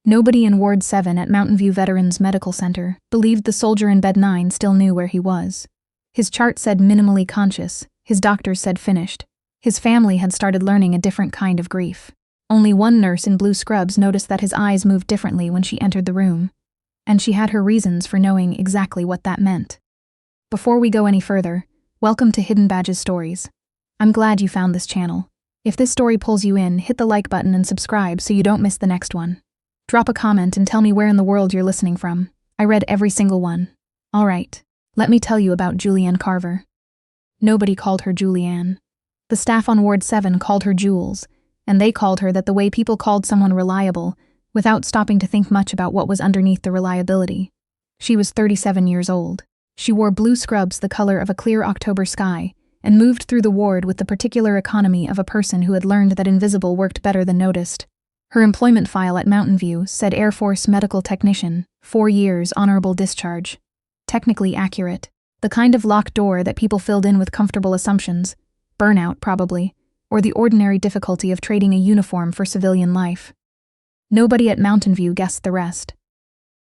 Nobody in Ward 7 at Mountainview Veterans Medical Center believed the soldier in Bed 9 still knew where he was. His chart said minimally conscious, his doctors said finished. His family had started learning a different kind of grief. Only one nurse in blue scrubs noticed that his eyes moved differently when she entered the room, and she had her reasons for knowing exactly what that meant. Before we go any further, welcome to Hidden Badges Stories. I'm glad you found this channel. If this story pulls you in, hit the like button and subscribe so you don't miss the next one. Drop a comment and tell me where in the world you're listening from. I read every single one. Alright, let me tell you about Julianne Carver. Nobody called her Julianne. The staff on Ward 7 called her Jules, and they called her that the way people called someone reliable, without stopping to think much about what was underneath the reliability. She was 37 years old. She wore blue scrubs the color of a clear October sky, and moved through the ward with the particular economy of a person who had learned that invisible worked better than noticed. Her employment file at Mountainview said Air Force Medical Technician, 4 years, honorable discharge. Technically accurate. The kind of locked door that people filled in with comfortable assumptions, burnout probably, or the ordinary difficulty of trading a uniform for civilian life. Nobody at Mountainview guessed the rest.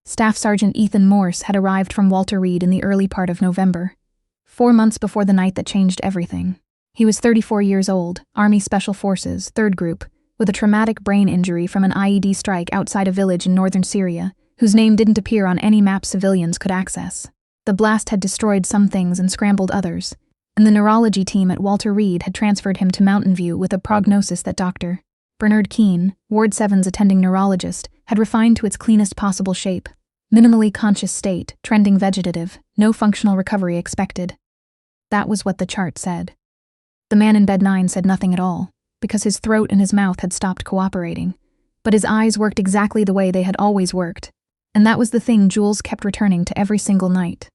Staff Sergeant Ethan Morse had arrived from Walter Reed in the early part of November, 4 months before the night that changed everything. He was 34 years old, Army Special Forces, 3rd Group, with a traumatic brain injury from an IED strike outside a village in northern Syria, whose name didn't appear on any map civilians could access. The blast had destroyed some things and scrambled others, and the neurology team at Walter Reed had transferred him to Mountainview with a prognosis that Dr. Bernard Keane, Ward 7's attending neurologist, had refined to its cleanest possible shape. Minimally conscious state, trending vegetative, no functional recovery expected. That was what the chart said. The man in Bed 9 said nothing at all, because his throat and his mouth had stopped cooperating, but his eyes worked exactly the way they had always worked, and that was the thing Jules kept returning to every single night.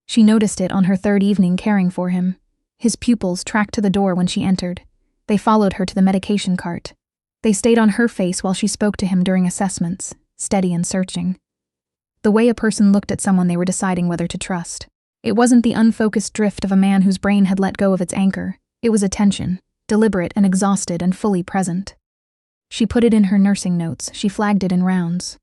She noticed it on her 3rd evening caring for him. His pupils tracked to the door when she entered. They followed her to the medication cart. They stayed on her face while she spoke to him during assessments, steady and searching. The way a person looked at someone they were deciding whether to trust. It wasn't the unfocused drift of a man whose brain had let go of its anchor. It was attention, deliberate and exhausted and fully present. She put it in her nursing notes, she flagged it in rounds.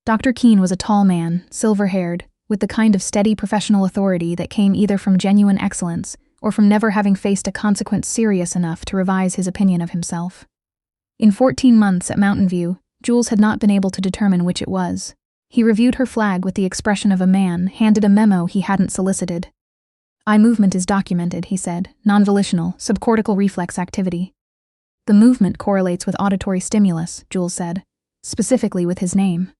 Dr. Keane was a tall man, silver-haired, with the kind of steady professional authority that came either from genuine excellence or from never having faced a consequence serious enough to revise his opinion of himself. In 14 months at Mountainview, Jules had not been able to determine which it was. He reviewed her flag with the expression of a man handed a memo he hadn't solicited. Eye movement is documented, he said, non-volitional, subcortical reflex activity. The movement correlates with auditory stimulus, Jules said, specifically with his name.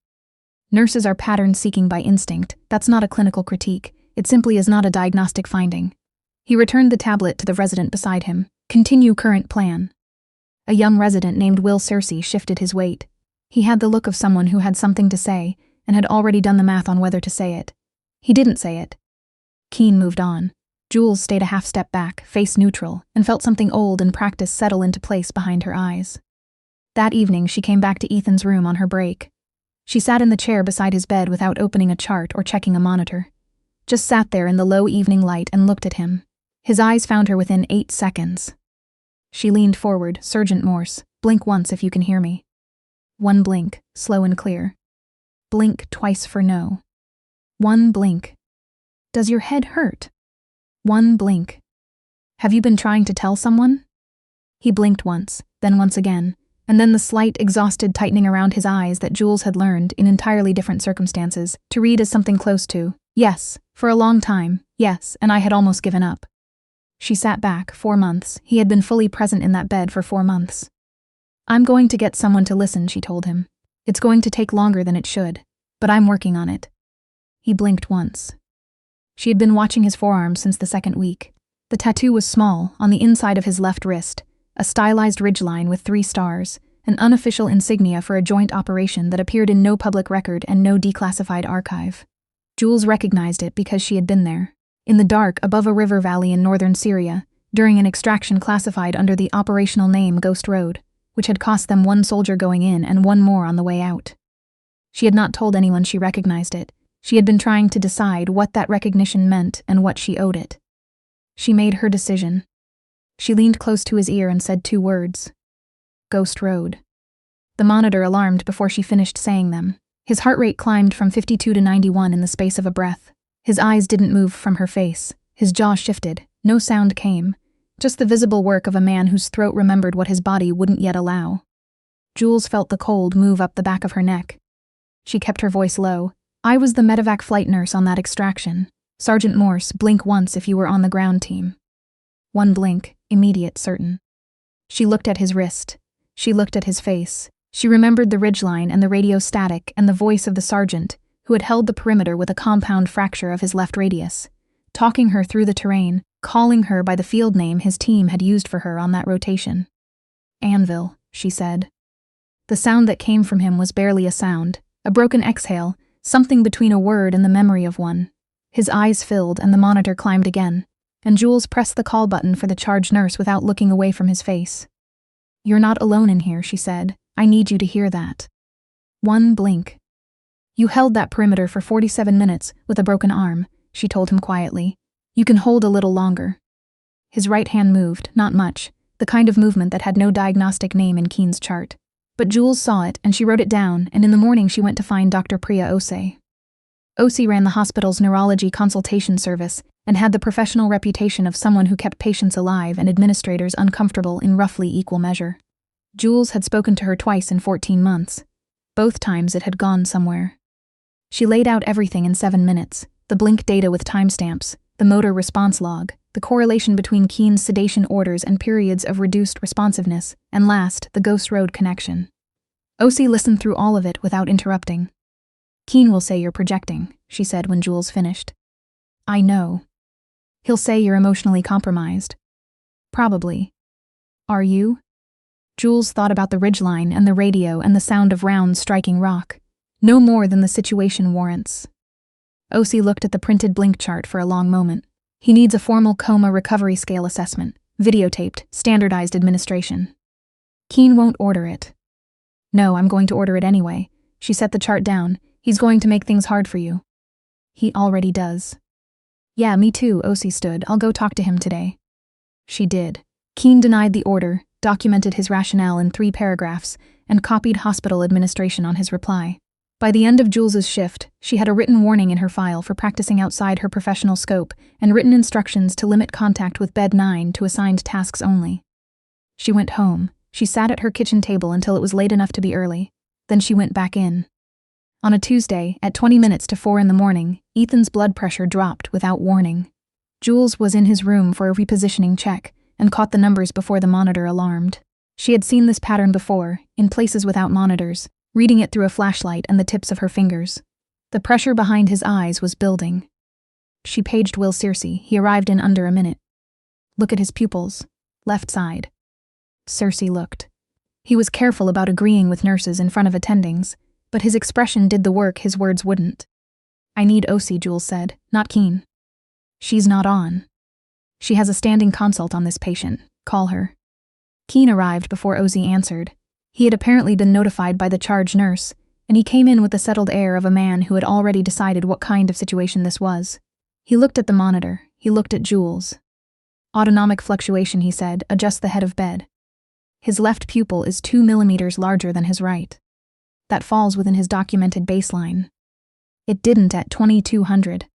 Nurses are pattern-seeking by instinct. That's not a clinical critique. It simply is not a diagnostic finding. He returned the tablet to the resident beside him. Continue current plan. A young resident named Will Cersei shifted his weight. He had the look of someone who had something to say and had already done the math on whether to say it. He didn't say it. Keane moved on. Jules stayed a half step back, face neutral, and felt something old and practiced settle into place behind her eyes. That evening, she came back to Ethan's room on her break. She sat in the chair beside his bed without opening a chart or checking a monitor. Just sat there in the low evening light and looked at him. His eyes found her within 8 seconds. She leaned forward, Sergeant Morse, blink once if you can hear me. 1 blink, slow and clear. Blink twice for no. 1 blink. Does your head hurt? 1 blink. Have you been trying to tell someone? He blinked once, then once again, and then the slight, exhausted tightening around his eyes that Jules had learned, in entirely different circumstances, to read as something close to, yes, for a long time, yes, and I had almost given up. She sat back, 4 months. He had been fully present in that bed for 4 months. I'm going to get someone to listen, she told him. It's going to take longer than it should, but I'm working on it. He blinked once. She had been watching his forearm since the 2nd week. The tattoo was small, on the inside of his left wrist, a stylized ridgeline with 3 stars, an unofficial insignia for a joint operation that appeared in no public record and no declassified archive. Jules recognized it because she had been there, in the dark above a river valley in northern Syria, during an extraction classified under the operational name Ghost Road, which had cost them 1 soldier going in and 1 more on the way out. She had not told anyone she recognized it. She had been trying to decide what that recognition meant and what she owed it. She made her decision. She leaned close to his ear and said 2 words. Ghost Road. The monitor alarmed before she finished saying them. His heart rate climbed from 52 to 91 in the space of a breath. His eyes didn't move from her face. His jaw shifted. No sound came. Just the visible work of a man whose throat remembered what his body wouldn't yet allow. Jules felt the cold move up the back of her neck. She kept her voice low. I was the medevac flight nurse on that extraction. Sergeant Morse, blink once if you were on the ground team. One blink, immediate, certain. She looked at his wrist. She looked at his face. She remembered the ridgeline and the radio static and the voice of the sergeant, who had held the perimeter with a compound fracture of his left radius, talking her through the terrain, calling her by the field name his team had used for her on that rotation. Anvil, she said. The sound that came from him was barely a sound, a broken exhale, something between a word and the memory of one. His eyes filled and the monitor climbed again, and Jules pressed the call button for the charge nurse without looking away from his face. You're not alone in here, she said. I need you to hear that. One blink. You held that perimeter for 47 minutes with a broken arm, she told him quietly. You can hold a little longer. His right hand moved, not much, the kind of movement that had no diagnostic name in Keen's chart. But Jules saw it, and she wrote it down, and in the morning she went to find Dr. Priya Ose. Ose ran the hospital's neurology consultation service and had the professional reputation of someone who kept patients alive and administrators uncomfortable in roughly equal measure. Jules had spoken to her twice in 14 months. Both times it had gone somewhere. She laid out everything in 7 minutes, the blink data with timestamps, the motor response log, the correlation between Keen's sedation orders and periods of reduced responsiveness, and last, the Ghost Road connection. Ose listened through all of it without interrupting. Keen will say you're projecting, she said when Jules finished. I know. He'll say you're emotionally compromised. Probably. Are you? Jules thought about the ridgeline and the radio and the sound of rounds striking rock. No more than the situation warrants. Ose looked at the printed blink chart for a long moment. He needs a formal coma recovery scale assessment, videotaped, standardized administration. Keen won't order it. No, I'm going to order it anyway. She set the chart down. He's going to make things hard for you. He already does. Yeah, me too, Ose stood. I'll go talk to him today. She did. Keen denied the order, documented his rationale in 3 paragraphs, and copied hospital administration on his reply. By the end of Jules's shift, she had a written warning in her file for practicing outside her professional scope and written instructions to limit contact with Bed 9 to assigned tasks only. She went home. She sat at her kitchen table until it was late enough to be early. Then she went back in. On a Tuesday, at 20 minutes to 4 in the morning, Ethan's blood pressure dropped without warning. Jules was in his room for a repositioning check and caught the numbers before the monitor alarmed. She had seen this pattern before, in places without monitors, reading it through a flashlight and the tips of her fingers. The pressure behind his eyes was building. She paged Will Searcy. He arrived in under a minute. Look at his pupils. Left side. Searcy looked. He was careful about agreeing with nurses in front of attendings, but his expression did the work his words wouldn't. I need Ose, Jules said, not Keen. She's not on. She has a standing consult on this patient. Call her. Keen arrived before Ose answered. He had apparently been notified by the charge nurse, and he came in with the settled air of a man who had already decided what kind of situation this was. He looked at the monitor. He looked at Jules. Autonomic fluctuation, he said. Adjust the head of bed. His left pupil is 2 millimeters larger than his right. That falls within his documented baseline. It didn't at 2200.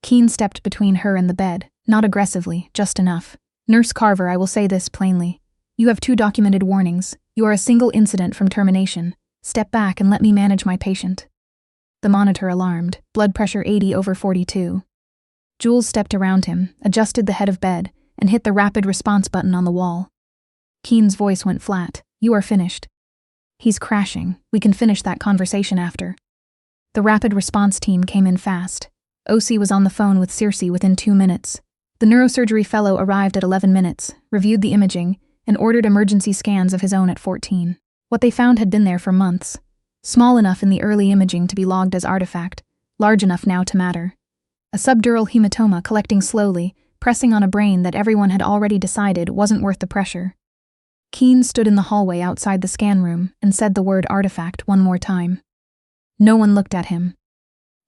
Keen stepped between her and the bed, not aggressively, just enough. Nurse Carver, I will say this plainly. You have 2 documented warnings. You are a single incident from termination. Step back and let me manage my patient. The monitor alarmed, blood pressure 80/42. Jules stepped around him, adjusted the head of bed, and hit the rapid response button on the wall. Keen's voice went flat. You are finished. He's crashing. We can finish that conversation after. The rapid response team came in fast. Ose was on the phone with Searcy within 2 minutes. The neurosurgery fellow arrived at 11 minutes, reviewed the imaging, and ordered emergency scans of his own at 14. What they found had been there for months. Small enough in the early imaging to be logged as artifact, large enough now to matter. A subdural hematoma collecting slowly, pressing on a brain that everyone had already decided wasn't worth the pressure. Keen stood in the hallway outside the scan room and said the word artifact one more time. No one looked at him.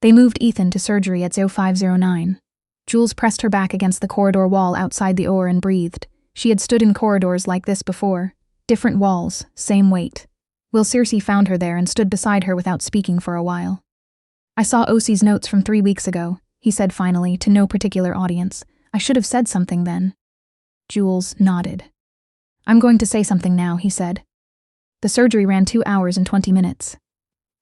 They moved Ethan to surgery at 0509. Jules pressed her back against the corridor wall outside the OR and breathed. She had stood in corridors like this before. Different walls, same weight. Will Circe found her there and stood beside her without speaking for a while. I saw OC's notes from 3 weeks ago, he said finally, to no particular audience. I should have said something then. Jules nodded. I'm going to say something now, he said. The surgery ran 2 hours and 20 minutes.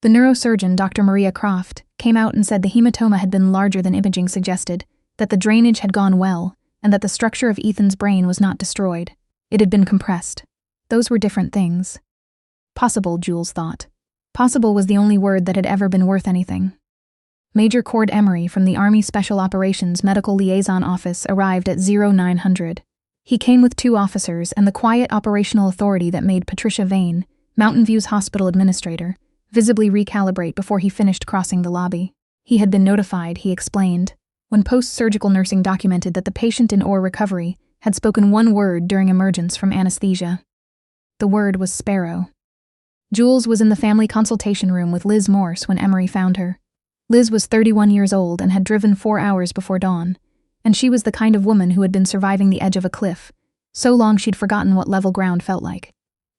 The neurosurgeon, Dr. Maria Croft, came out and said the hematoma had been larger than imaging suggested, that the drainage had gone well, and that the structure of Ethan's brain was not destroyed. It had been compressed. Those were different things. Possible, Jules thought. Possible was the only word that had ever been worth anything. Major Cord Emery from the Army Special Operations Medical Liaison Office arrived at 0900. He came with 2 officers and the quiet operational authority that made Patricia Vane, Mountain View's hospital administrator, visibly recalibrate before he finished crossing the lobby. He had been notified, he explained, when post-surgical nursing documented that the patient in OR recovery had spoken 1 word during emergence from anesthesia. The word was sparrow. Jules was in the family consultation room with Liz Morse when Emery found her. Liz was 31 years old and had driven 4 hours before dawn, and she was the kind of woman who had been surviving the edge of a cliff, so long she'd forgotten what level ground felt like.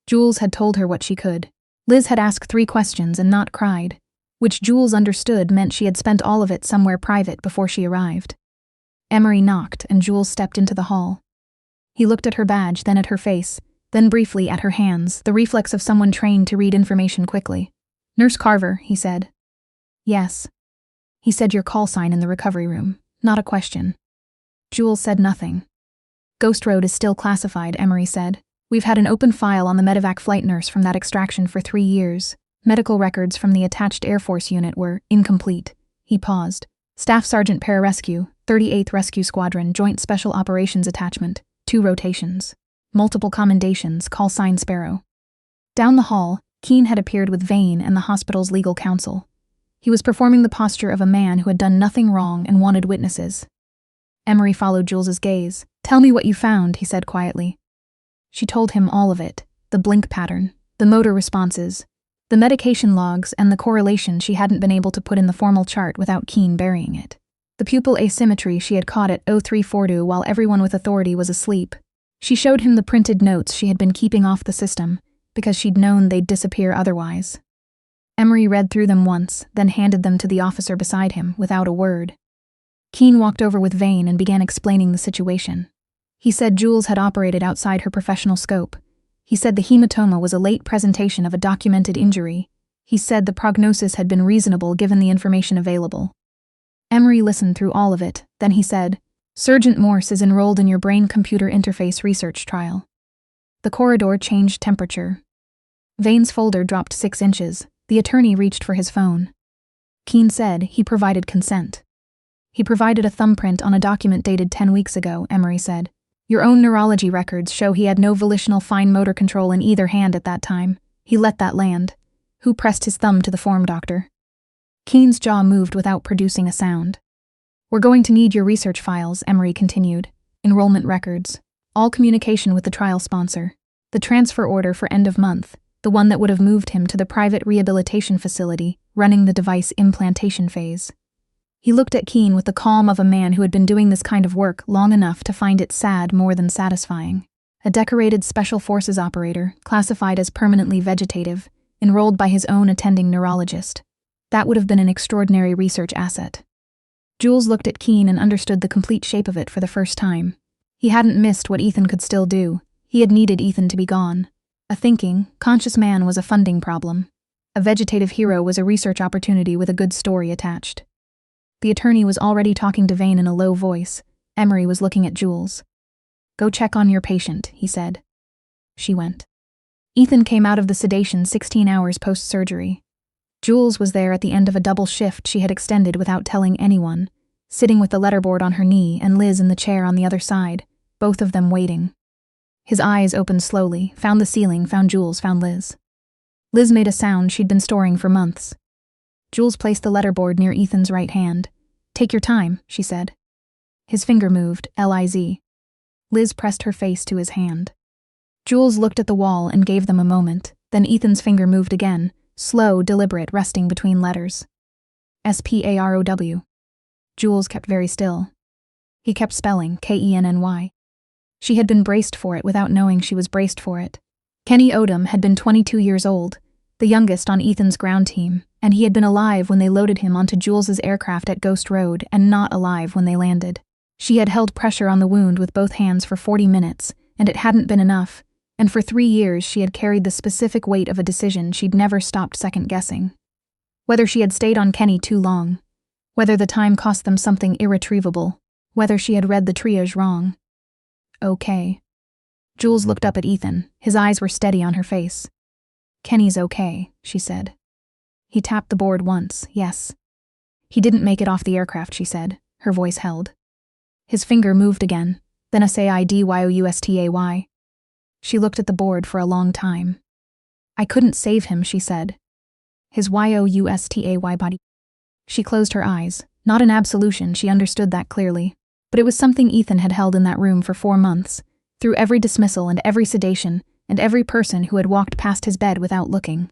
Jules had told her what she could. Liz had asked 3 questions and not cried, which Jules understood meant she had spent all of it somewhere private before she arrived. Emery knocked and Jules stepped into the hall. He looked at her badge, then at her face, then briefly at her hands, the reflex of someone trained to read information quickly. Nurse Carver, he said. Yes. He said your call sign in the recovery room, not a question. Jules said nothing. Ghost Road is still classified, Emery said. We've had an open file on the medevac flight nurse from that extraction for 3 years. Medical records from the attached Air Force unit were incomplete. He paused. Staff Sergeant Pararescue, 38th Rescue Squadron, Joint Special Operations Attachment, 2 rotations. Multiple commendations, call sign Sparrow. Down the hall, Keene had appeared with Vane and the hospital's legal counsel. He was performing the posture of a man who had done nothing wrong and wanted witnesses. Emery followed Jules's gaze. Tell me what you found, he said quietly. She told him all of it, the blink pattern, the motor responses, the medication logs, and the correlation she hadn't been able to put in the formal chart without Keene burying it. The pupil asymmetry she had caught at 0342 while everyone with authority was asleep. She showed him the printed notes she had been keeping off the system, because she'd known they'd disappear otherwise. Emery read through them once, then handed them to the officer beside him, without a word. Keene walked over with Vane and began explaining the situation. He said Jules had operated outside her professional scope. He said the hematoma was a late presentation of a documented injury. He said the prognosis had been reasonable given the information available. Emery listened through all of it, then he said, Sergeant Morse is enrolled in your brain-computer interface research trial. The corridor changed temperature. Vane's folder dropped 6 inches. The attorney reached for his phone. Keene said he provided consent. He provided a thumbprint on a document dated 10 weeks ago, Emery said. Your own neurology records show he had no volitional fine motor control in either hand at that time. He let that land. Who pressed his thumb to the form, doctor? Keene's jaw moved without producing a sound. We're going to need your research files, Emery continued. Enrollment records. All communication with the trial sponsor. The transfer order for end of month. The one that would have moved him to the private rehabilitation facility, running the device implantation phase. He looked at Keene with the calm of a man who had been doing this kind of work long enough to find it sad more than satisfying. A decorated Special Forces operator, classified as permanently vegetative, enrolled by his own attending neurologist. That would have been an extraordinary research asset. Jules looked at Keene and understood the complete shape of it for the first time. He hadn't missed what Ethan could still do. He had needed Ethan to be gone. A thinking, conscious man was a funding problem. A vegetative hero was a research opportunity with a good story attached. The attorney was already talking to Vane in a low voice. Emery was looking at Jules. Go check on your patient, he said. She went. Ethan came out of the sedation 16 hours post-surgery. Jules was there at the end of a double shift she had extended without telling anyone, sitting with the letterboard on her knee and Liz in the chair on the other side, both of them waiting. His eyes opened slowly, found the ceiling, found Jules, found Liz. Liz made a sound she'd been storing for months. Jules placed the letterboard near Ethan's right hand. Take your time, she said. His finger moved, L-I-Z. Liz pressed her face to his hand. Jules looked at the wall and gave them a moment, then Ethan's finger moved again, slow, deliberate, resting between letters. S-P-A-R-O-W. Jules kept very still. He kept spelling, K-E-N-N-Y. She had been braced for it without knowing she was braced for it. Kenny Odom had been 22 years old, the youngest on Ethan's ground team, and he had been alive when they loaded him onto Jules's aircraft at Ghost Road and not alive when they landed. She had held pressure on the wound with both hands for 40 minutes, and it hadn't been enough, and for 3 years she had carried the specific weight of a decision she'd never stopped second-guessing. Whether she had stayed on Kenny too long, whether the time cost them something irretrievable, whether she had read the triage wrong. Okay. Jules looked up at Ethan. His eyes were steady on her face. Kenny's okay, she said. He tapped the board once, yes. He didn't make it off the aircraft, she said. Her voice held. His finger moved again, then a SAIDYOUSTAY. She looked at the board for a long time. I couldn't save him, she said. His YOUSTAY body. She closed her eyes. Not an absolution, she understood that clearly. But it was something Ethan had held in that room for 4 months, through every dismissal and every sedation, and every person who had walked past his bed without looking.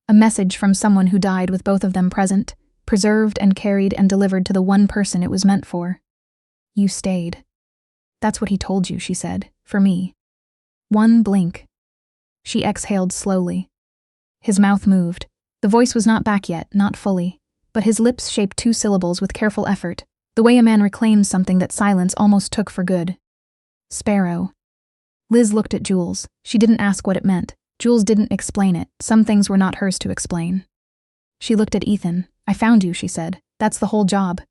A message from someone who died with both of them present, preserved and carried and delivered to the one person it was meant for. You stayed. That's what he told you, she said, for me. One blink. She exhaled slowly. His mouth moved. The voice was not back yet, not fully, but his lips shaped 2 syllables with careful effort, the way a man reclaims something that silence almost took for good. Sparrow. Liz looked at Jules. She didn't ask what it meant. Jules didn't explain it. Some things were not hers to explain. She looked at Ethan. I found you, she said. That's the whole job.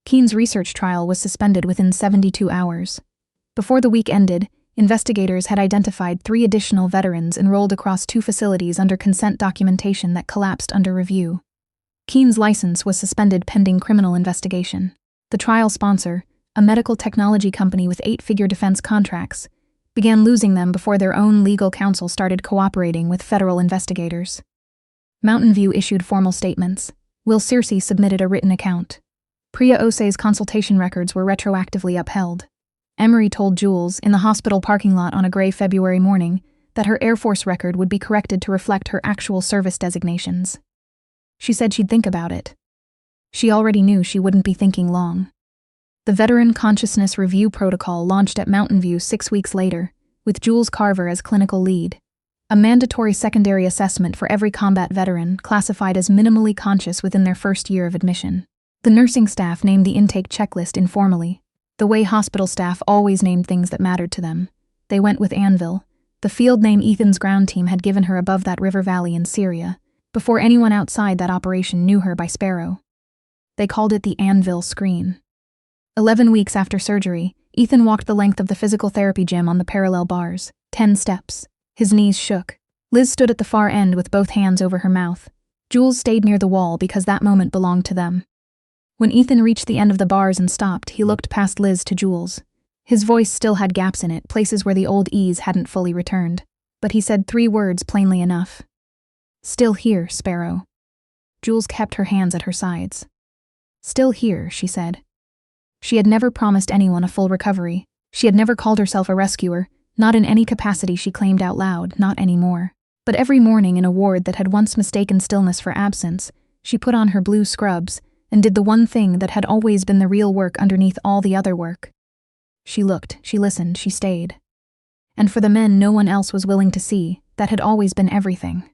Keene's research trial was suspended within 72 hours. Before the week ended, investigators had identified 3 additional veterans enrolled across 2 facilities under consent documentation that collapsed under review. Keene's license was suspended pending criminal investigation. The trial sponsor, a medical technology company with 8-figure defense contracts, began losing them before their own legal counsel started cooperating with federal investigators. Mountainview issued formal statements. Will Searcy submitted a written account. Priya Osei's consultation records were retroactively upheld. Emery told Jules, in the hospital parking lot on a gray February morning, that her Air Force record would be corrected to reflect her actual service designations. She said she'd think about it. She already knew she wouldn't be thinking long. The Veteran Consciousness Review Protocol launched at Mountainview 6 weeks later, with Jules Carver as clinical lead. A mandatory secondary assessment for every combat veteran classified as minimally conscious within their first year of admission. The nursing staff named the intake checklist informally, the way hospital staff always named things that mattered to them. They went with Anvil, the field name Ethan's ground team had given her above that river valley in Syria, before anyone outside that operation knew her by Sparrow. They called it the Anvil screen. 11 weeks after surgery, Ethan walked the length of the physical therapy gym on the parallel bars, 10 steps. His knees shook. Liz stood at the far end with both hands over her mouth. Jules stayed near the wall because that moment belonged to them. When Ethan reached the end of the bars and stopped, he looked past Liz to Jules. His voice still had gaps in it, places where the old ease hadn't fully returned. But he said 3 words plainly enough. Still here, Sparrow. Jules kept her hands at her sides. Still here, she said. She had never promised anyone a full recovery. She had never called herself a rescuer, not in any capacity she claimed out loud, not anymore. But every morning in a ward that had once mistaken stillness for absence, she put on her blue scrubs and did the one thing that had always been the real work underneath all the other work. She looked, she listened, she stayed. And for the men no one else was willing to see, that had always been everything.